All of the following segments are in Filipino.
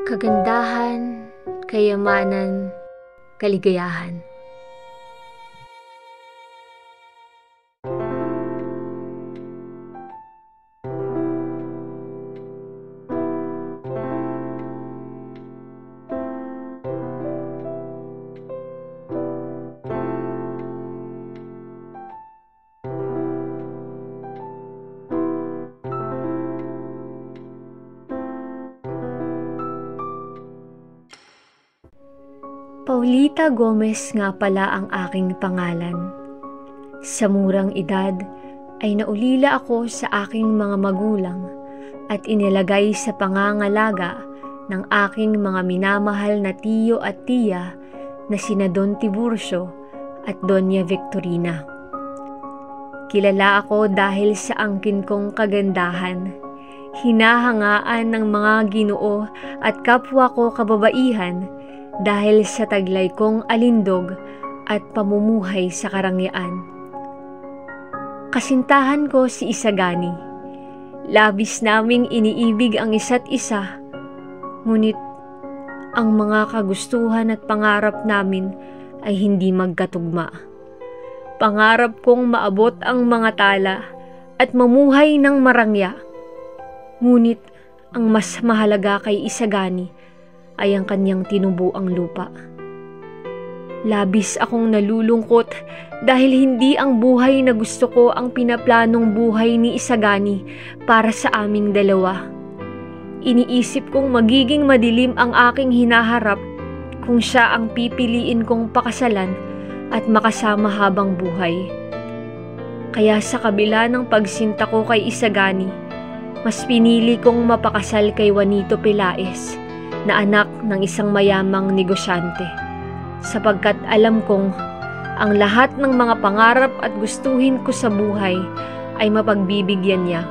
Kagandahan, kayamanan, kaligayahan. Paulita Gomez nga pala ang aking pangalan. Sa murang edad ay naulila ako sa aking mga magulang at inilagay sa pangangalaga ng aking mga minamahal na tiyo at tiya na sina Don Tiburcio at Doña Victorina. Kilala ako dahil sa angkin kong kagandahan, hinahangaan ng mga Ginoo at kapwa ko kababaihan dahil sa taglay kong alindog at pamumuhay sa karangyaan. Kasintahan ko si Isagani. Labis naming iniibig ang isa't isa, ngunit ang mga kagustuhan at pangarap namin ay hindi magkatugma. Pangarap kong maabot ang mga tala at mamuhay ng marangya, ngunit ang mas mahalaga kay Isagani ay ang kanyang tinubuang lupa. Labis akong nalulungkot dahil hindi ang buhay na gusto ko ang pinaplanong buhay ni Isagani para sa aming dalawa. Iniisip kong magiging madilim ang aking hinaharap kung siya ang pipiliin kong pakasalan at makasama habang buhay. Kaya sa kabila ng pagsinta ko kay Isagani, mas pinili kong mapakasal kay Juanito Pelaez na anak ng isang mayamang negosyante, sapagkat alam kong ang lahat ng mga pangarap at gustuhin ko sa buhay ay mapagbibigyan niya.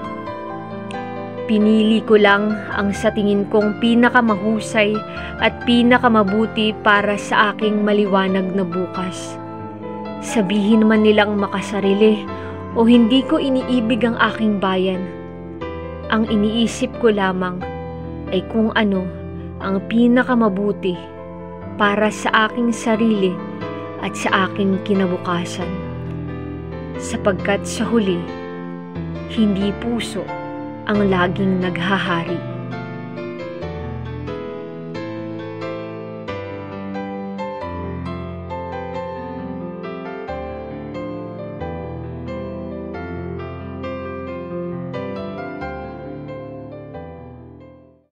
Pinili ko lang ang sa tingin kong pinakamahusay at pinakamabuti para sa aking maliwanag na bukas. Sabihin man nilang makasarili o hindi ko iniibig ang aking bayan, ang iniisip ko lamang ay kung ano ang pinakamabuti para sa aking sarili at sa aking kinabukasan. Sapagkat sa huli, hindi puso ang laging naghahari.